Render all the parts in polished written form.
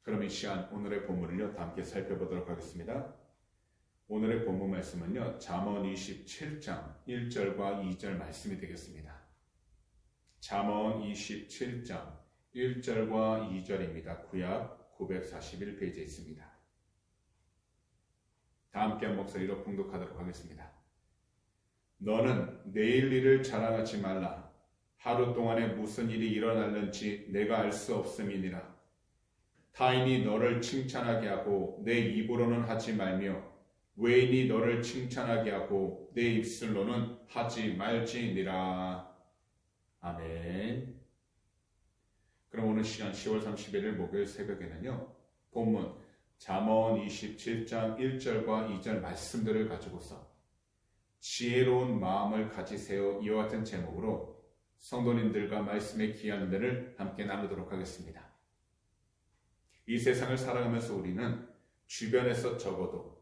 그럼 이 시간 오늘의 본문을요, 다 함께 살펴보도록 하겠습니다. 오늘의 본문 말씀은요, 잠언 27장 1절과 2절 말씀이 되겠습니다. 잠언 27장 1절과 2절입니다. 구약 941페이지에 있습니다. 다 함께 한 목소리로 봉독하도록 하겠습니다. 너는 내일 일을 자랑하지 말라. 하루 동안에 무슨 일이 일어날는지 내가 알 수 없음이니라. 타인이 너를 칭찬하게 하고 내 입으로는 하지 말며 외인이 너를 칭찬하게 하고 내 입술로는 하지 말지니라. 아멘. 그럼 오늘 시간 10월 31일 목요일 새벽에는요, 본문 잠언 27장 1절과 2절 말씀들을 가지고서 지혜로운 마음을 가지세요, 이와 같은 제목으로 성도님들과 말씀의 귀한 은혜를 함께 나누도록 하겠습니다. 이 세상을 살아가면서 우리는 주변에서 적어도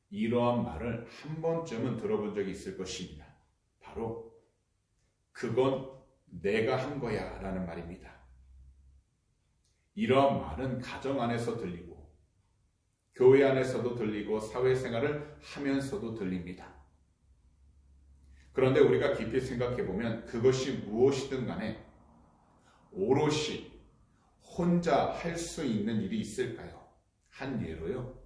이러한 말을 한 번쯤은 들어본 적이 있을 것입니다. 바로 그건 내가 한 거야 라는 말입니다. 이러한 말은 가정 안에서 들리고 교회 안에서도 들리고 사회생활을 하면서도 들립니다. 그런데 우리가 깊이 생각해보면 그것이 무엇이든 간에 오롯이 혼자 할 수 있는 일이 있을까요? 한 예로요,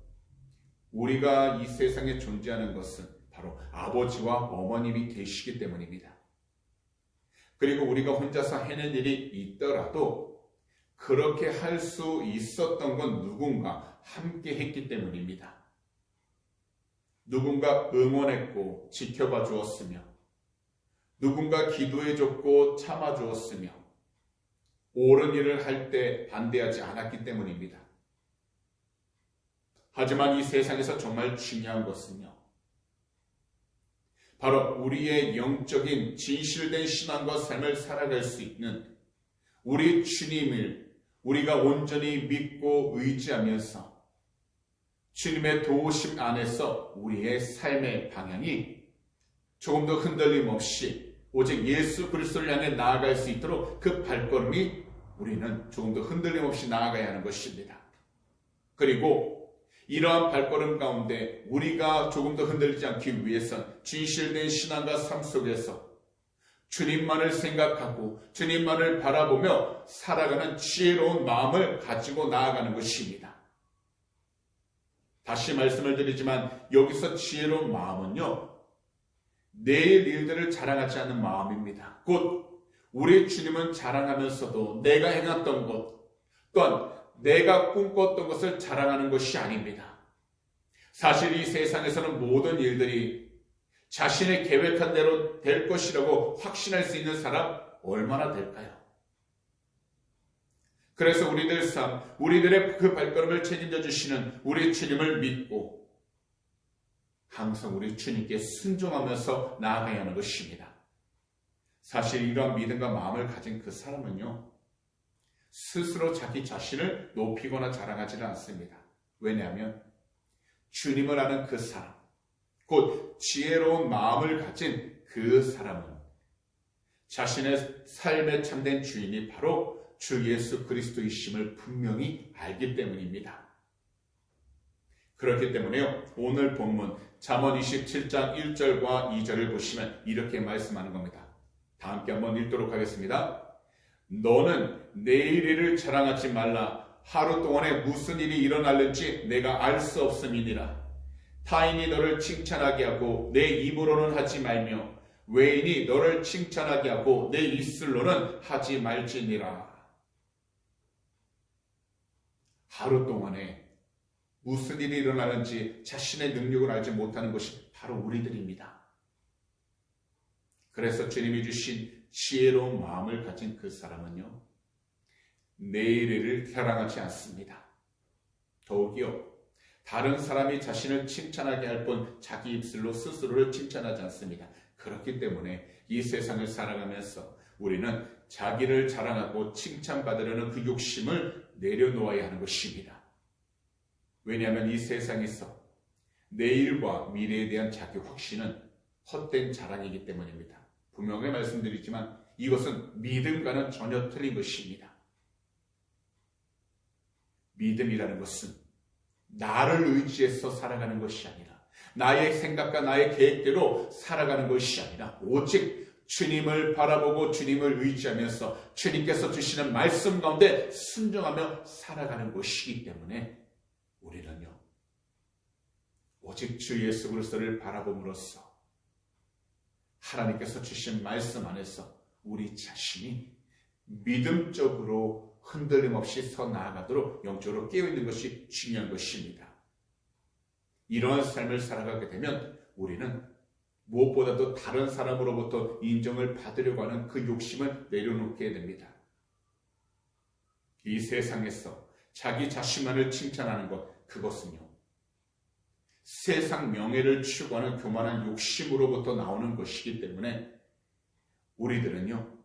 우리가 이 세상에 존재하는 것은 바로 아버지와 어머님이 계시기 때문입니다. 그리고 우리가 혼자서 해낸 일이 있더라도 그렇게 할 수 있었던 건 누군가 함께 했기 때문입니다. 누군가 응원했고 지켜봐 주었으며, 누군가 기도해 줬고 참아 주었으며, 옳은 일을 할 때 반대하지 않았기 때문입니다. 하지만 이 세상에서 정말 중요한 것은요, 바로 우리의 영적인 진실된 신앙과 삶을 살아갈 수 있는 우리 주님을 우리가 온전히 믿고 의지하면서 주님의 도우심 안에서 우리의 삶의 방향이 조금 더 흔들림 없이 오직 예수 그리스도를 향해 나아갈 수 있도록 그 발걸음이 우리는 조금 더 흔들림 없이 나아가야 하는 것입니다. 그리고 이러한 발걸음 가운데 우리가 조금 더 흔들리지 않기 위해선 진실된 신앙과 삶 속에서 주님만을 생각하고 주님만을 바라보며 살아가는 지혜로운 마음을 가지고 나아가는 것입니다. 다시 말씀을 드리지만 여기서 지혜로운 마음은요, 내일 일들을 자랑하지 않는 마음입니다. 곧 우리 주님은 자랑하면서도 내가 행했던 것, 또한 내가 꿈꿨던 것을 자랑하는 것이 아닙니다. 사실 이 세상에서는 모든 일들이 자신의 계획한 대로 될 것이라고 확신할 수 있는 사람 얼마나 될까요? 그래서 우리들 삶, 우리들의 그 발걸음을 책임져 주시는 우리 주님을 믿고 항상 우리 주님께 순종하면서 나아가야 하는 것입니다. 사실 이러한 믿음과 마음을 가진 그 사람은요, 스스로 자기 자신을 높이거나 자랑하지는 않습니다. 왜냐하면 주님을 아는 그 사람, 곧 지혜로운 마음을 가진 그 사람은 자신의 삶의 참된 주인이 바로 주 예수 그리스도이심을 분명히 알기 때문입니다. 그렇기 때문에요, 오늘 본문 잠언 27장 1절과 2절을 보시면 이렇게 말씀하는 겁니다. 다 함께 한번 읽도록 하겠습니다. 너는 내일 일을 자랑하지 말라. 하루 동안에 무슨 일이 일어날는지 내가 알 수 없음이니라. 타인이 너를 칭찬하게 하고 내 입으로는 하지 말며 외인이 너를 칭찬하게 하고 내 입술로는 하지 말지니라. 하루 동안에 무슨 일이 일어나는지 자신의 능력을 알지 못하는 것이 바로 우리들입니다. 그래서 주님이 주신 지혜로운 마음을 가진 그 사람은요, 내일을 자랑하지 않습니다. 더욱이요, 다른 사람이 자신을 칭찬하게 할 뿐 자기 입술로 스스로를 칭찬하지 않습니다. 그렇기 때문에 이 세상을 살아가면서 우리는 자기를 자랑하고 칭찬받으려는 그 욕심을 내려놓아야 하는 것입니다. 왜냐하면 이 세상에서 내일과 미래에 대한 자기 확신은 헛된 자랑이기 때문입니다. 분명히 말씀드리지만 이것은 믿음과는 전혀 틀린 것입니다. 믿음이라는 것은 나를 의지해서 살아가는 것이 아니라 나의 생각과 나의 계획대로 살아가는 것이 아니라 오직 주님을 바라보고 주님을 의지하면서 주님께서 주시는 말씀 가운데 순종하며 살아가는 것이기 때문에 우리는요, 오직 주 예수 그리스도를 바라봄으로써 하나님께서 주신 말씀 안에서 우리 자신이 믿음적으로 흔들림 없이 서 나아가도록 영적으로 깨어있는 것이 중요한 것입니다. 이러한 삶을 살아가게 되면 우리는 무엇보다도 다른 사람으로부터 인정을 받으려고 하는 그 욕심을 내려놓게 됩니다. 이 세상에서 자기 자신만을 칭찬하는 것, 그것은요, 세상 명예를 추구하는 교만한 욕심으로부터 나오는 것이기 때문에 우리들은요,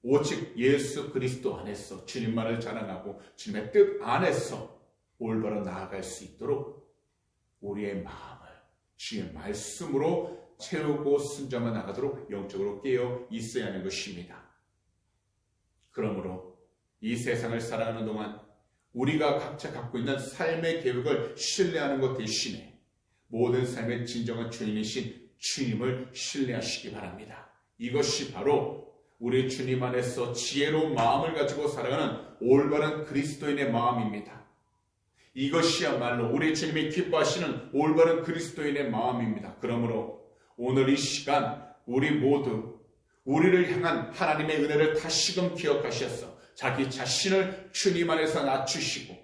오직 예수 그리스도 안에서 주님만을 자랑하고 주님의 뜻 안에서 올바로 나아갈 수 있도록 우리의 마음을 주의 말씀으로 채우고 순종해 나가도록 영적으로 깨어 있어야 하는 것입니다. 그러므로 이 세상을 살아가는 동안 우리가 각자 갖고 있는 삶의 계획을 신뢰하는 것 대신에 모든 삶의 진정한 주인이신 주님을 신뢰하시기 바랍니다. 이것이 바로 우리 주님 안에서 지혜로운 마음을 가지고 살아가는 올바른 그리스도인의 마음입니다. 이것이야말로 우리 주님이 기뻐하시는 올바른 그리스도인의 마음입니다. 그러므로 오늘 이 시간 우리 모두 우리를 향한 하나님의 은혜를 다시금 기억하셔서 자기 자신을 주님 안에서 낮추시고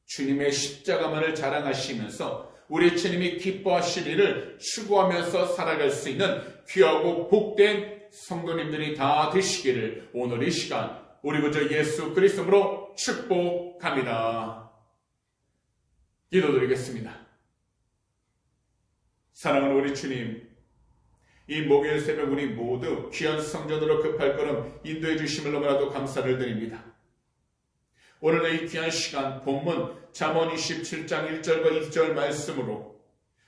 주님의 십자가만을 자랑하시면서 우리 주님이 기뻐하실 일을 추구하면서 살아갈 수 있는 귀하고 복된 성도님들이 다 되시기를 오늘 이 시간 우리 구주 예수 그리스도로 축복합니다. 기도드리겠습니다. 사랑하는 우리 주님, 이 목요일 새벽 우리 모두 귀한 성전으로 그 발걸음 인도해 주심을 너무나도 감사를 드립니다. 오늘도 이 귀한 시간 본문 잠언 27장 1절과 2절 말씀으로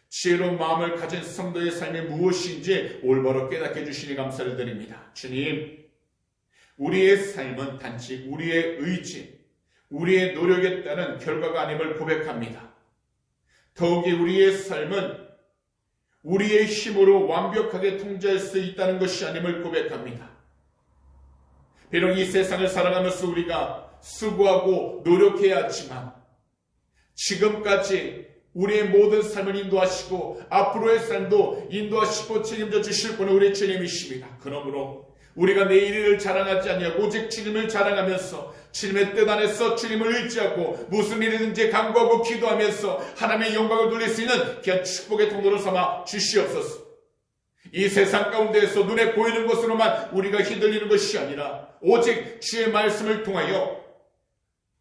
지혜로운 마음을 가진 성도의 삶이 무엇인지 올바로 깨닫게 해주시니 감사를 드립니다. 주님, 우리의 삶은 단지 우리의 의지, 우리의 노력에 따른 결과가 아님을 고백합니다. 더욱이 우리의 삶은 우리의 힘으로 완벽하게 통제할 수 있다는 것이 아님을 고백합니다. 비록 이 세상을 살아가면서 우리가 수고하고 노력해야 하지만 지금까지 우리의 모든 삶을 인도하시고 앞으로의 삶도 인도하시고 책임져 주실 분은 우리 주님이십니다. 그러므로 우리가 내 일을 자랑하지 아니하고 오직 주님을 자랑하면서 주님의 뜻 안에서 주님을 의지하고 무슨 일이든지 간구하고 기도하면서 하나님의 영광을 돌릴 수 있는 귀한 축복의 통로를 삼아 주시옵소서. 이 세상 가운데에서 눈에 보이는 것으로만 우리가 휘둘리는 것이 아니라 오직 주의 말씀을 통하여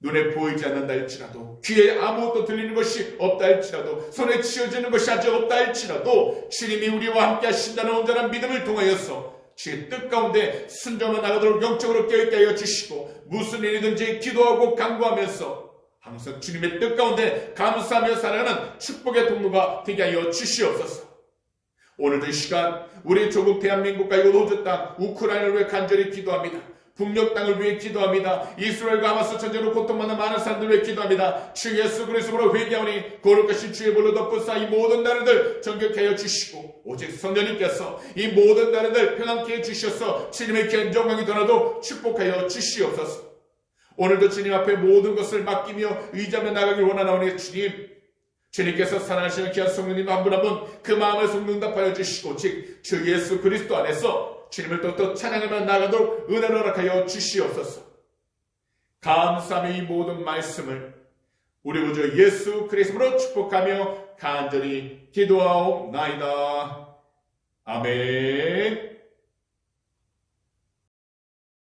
눈에 보이지 않는다 할지라도 귀에 아무것도 들리는 것이 없다 할지라도 손에 쥐어지는 것이 아직 없다 할지라도 주님이 우리와 함께 하신다는 온전한 믿음을 통하여서 주의 뜻 가운데 순종을 나가도록 영적으로 깨어있게 하여 주시고 무슨 일이든지 기도하고 간구하면서 항상 주님의 뜻 가운데 감사하며 살아가는 축복의 통로가 되게 하여 주시옵소서. 오늘도 이 시간 우리 조국 대한민국과 이곳 호주 땅 우크라이나를 위해 간절히 기도합니다. 북녘 땅을 위해 기도합니다. 이스라엘과 하마스 전쟁으로 고통받는 많은 사람들을 위해 기도합니다. 주 예수 그리스도로 회개하오니 거룩하신 주의 볼로 덮으사 이 모든 나라들 정결케 하여 주시고 오직 성령님께서 이 모든 나라들 평안케 해주셔서 주님의 귀한 영광이 더나도 축복하여 주시옵소서. 오늘도 주님 앞에 모든 것을 맡기며 의지하며 나가길 원하나오니 주님께서 사랑하시는 귀한 성령님 한 분 한 분 그 마음을 응답하여 주시고 오직 주 예수 그리스도 안에서 주님을 또또 찬양하며 나가도록 은혜를 허락하여 주시옵소서. 감사하며 이 모든 말씀을 우리 구주 예수 그리스도로 축복하며 간절히 기도하옵나이다. 아멘.